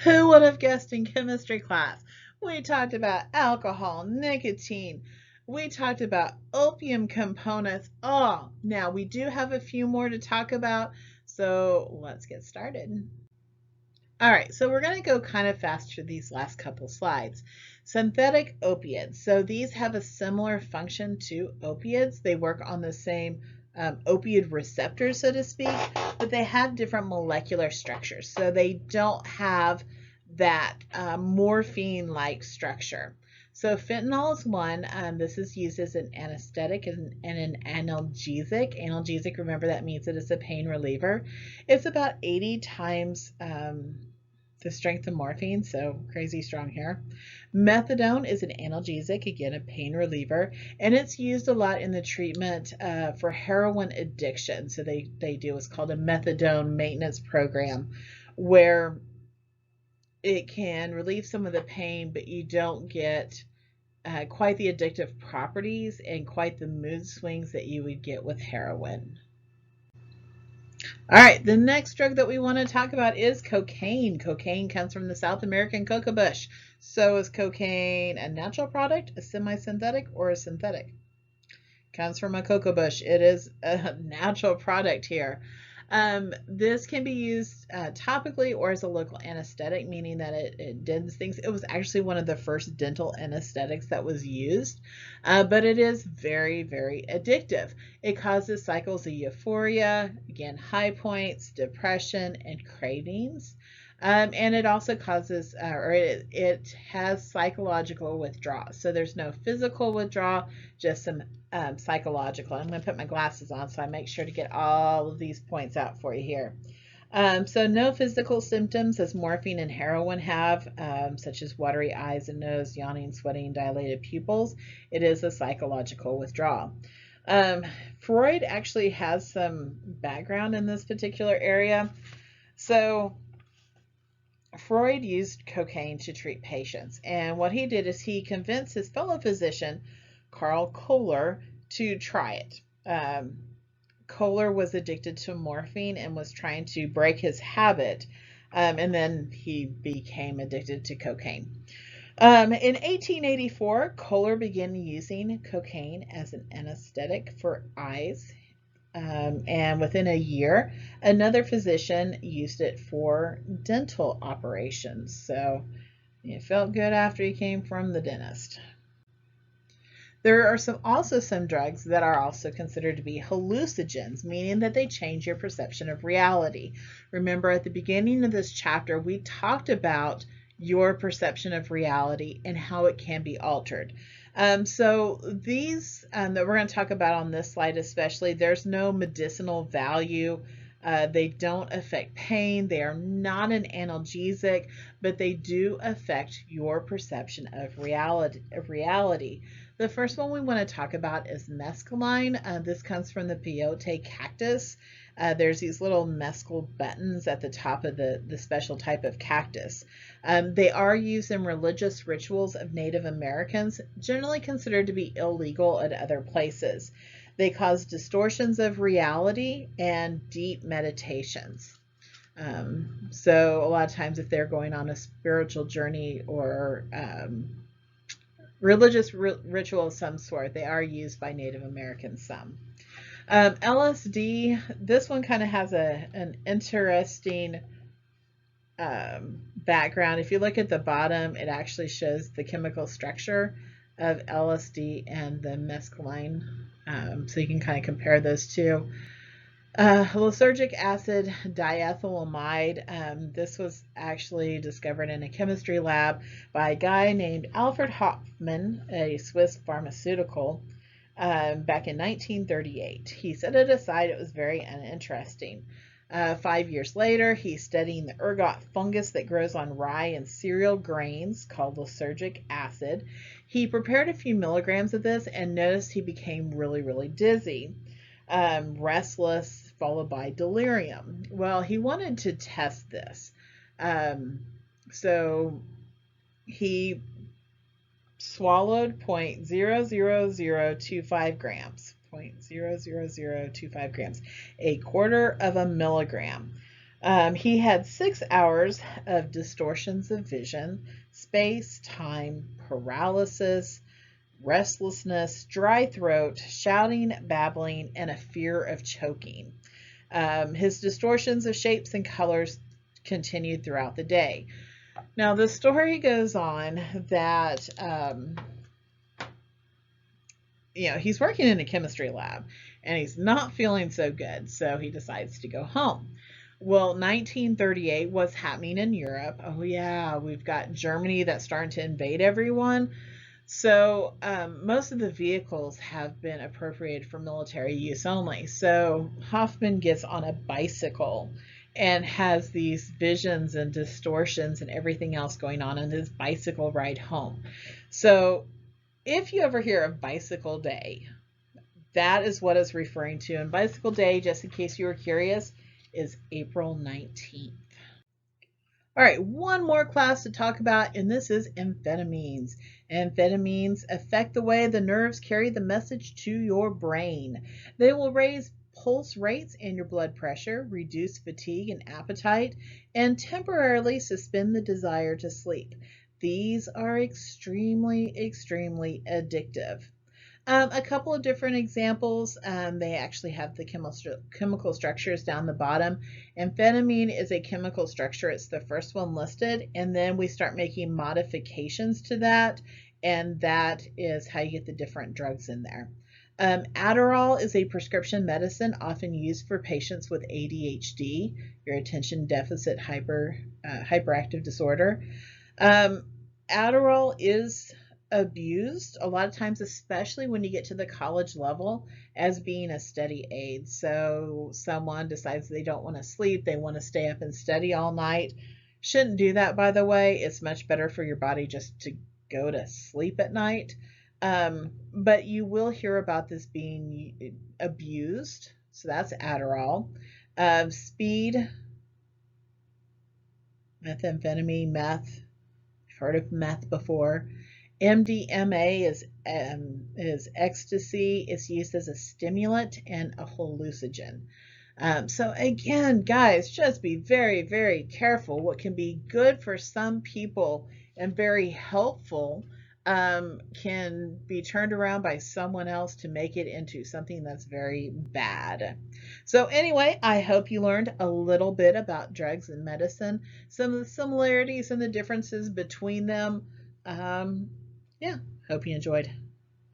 Who would have guessed in chemistry class? We talked about alcohol, nicotine. We talked about opium components. Oh, now we do have a few more to talk about, so let's get started. All right, so we're going to go kind of fast through these last couple slides. Synthetic opiates. So these have a similar function to opiates. They work on the same opioid receptors, so to speak, but they have different molecular structures. So they don't have that morphine-like structure. So fentanyl is one. This is used as an anesthetic and an analgesic. Analgesic, remember, that means that it's a pain reliever. It's about 80 times the strength of morphine, so crazy strong here. Methadone is an analgesic, again, a pain reliever, and it's used a lot in the treatment for heroin addiction. So they do what's called a methadone maintenance program where it can relieve some of the pain, but you don't get quite the addictive properties and quite the mood swings that you would get with heroin. All right, the next drug that we want to talk about is cocaine. Cocaine comes from the South American coca bush. So is cocaine a natural product, a semi-synthetic, or a synthetic? Comes from a coca bush. It is a natural product here. This can be used topically or as a local anesthetic, meaning that it dens things. It was actually one of the first dental anesthetics that was used, but it is very, very addictive. It causes cycles of euphoria, again, high points, depression, and cravings. And it also causes, it has psychological withdrawal. So there's no physical withdrawal, just some psychological. I'm going to put my glasses on so I make sure to get all of these points out for you here. So no physical symptoms as morphine and heroin have, such as watery eyes and nose, yawning, sweating, dilated pupils. It is a psychological withdrawal. Freud actually has some background in this particular area. So Freud used cocaine to treat patients, and what he did is he convinced his fellow physician, Karl Kohler, to try it. Kohler was addicted to morphine and was trying to break his habit, and then he became addicted to cocaine. In 1884, Kohler began using cocaine as an anesthetic for eyes. And within a year, another physician used it for dental operations. So it felt good after he came from the dentist. There are also some drugs that are also considered to be hallucinogens, meaning that they change your perception of reality. Remember, at the beginning of this chapter, we talked about your perception of reality and how it can be altered. So these that we're going to talk about on this slide especially, there's no medicinal value. They don't affect pain. They are not an analgesic, but they do affect your perception of reality. The first one we want to talk about is mescaline. This comes from the peyote cactus. There's these little mescal buttons at the top of the special type of cactus. They are used in religious rituals of Native Americans, generally considered to be illegal at other places. They cause distortions of reality and deep meditations. So a lot of times if they're going on a spiritual journey or religious ritual of some sort, they are used by Native Americans some. LSD, this one kind of has an interesting background. If you look at the bottom, it actually shows the chemical structure of LSD and the mescaline. So you can kind of compare those two. Lysergic acid diethylamide. This was actually discovered in a chemistry lab by a guy named Alfred Hoffman, a Swiss pharmaceutical, back in 1938. He set it aside. It was very uninteresting. 5 years later, he's studying the ergot fungus that grows on rye and cereal grains called lysergic acid. He prepared a few milligrams of this and noticed he became really, really dizzy, restless, followed by delirium. Well, he wanted to test this. So he swallowed 0.00025 grams. 0.00025 grams, a quarter of a milligram. He had 6 hours of distortions of vision, space, time, paralysis, restlessness, dry throat, shouting, babbling, and a fear of choking. His distortions of shapes and colors continued throughout the day. Now, the story goes on that, he's working in a chemistry lab and he's not feeling so good, so he decides to go home. Well, 1938 was happening in Europe. Oh, yeah, we've got Germany that's starting to invade everyone. So, most of the vehicles have been appropriated for military use only. So, Hoffman gets on a bicycle and has these visions and distortions and everything else going on his bicycle ride home. So, if you ever hear of Bicycle Day, that is what it's referring to. And Bicycle Day, just in case you were curious, is April 19th. All right, one more class to talk about, and this is amphetamines. Amphetamines affect the way the nerves carry the message to your brain. They will raise pulse rates and your blood pressure, reduce fatigue and appetite, and temporarily suspend the desire to sleep. These are extremely, extremely addictive. A couple of different examples. They actually have the chemical structures down the bottom. Amphetamine is a chemical structure. It's the first one listed. And then we start making modifications to that. And that is how you get the different drugs in there. Adderall is a prescription medicine often used for patients with ADHD, your attention deficit hyperactive disorder. Adderall is abused a lot of times, especially when you get to the college level, as being a study aid. So someone decides they don't want to sleep, they want to stay up and study all night. Shouldn't do that, by the way. It's much better for your body just to go to sleep at night. But you will hear about this being abused. So that's Adderall. Speed, methamphetamine, meth. I've heard of meth before. MDMA is ecstasy. It's used as a stimulant and a hallucinogen. So again, guys, just be very, very careful. What can be good for some people and very helpful can be turned around by someone else to make it into something that's very bad. So anyway, I hope you learned a little bit about drugs and medicine, some of the similarities and the differences between them. Yeah, hope you enjoyed.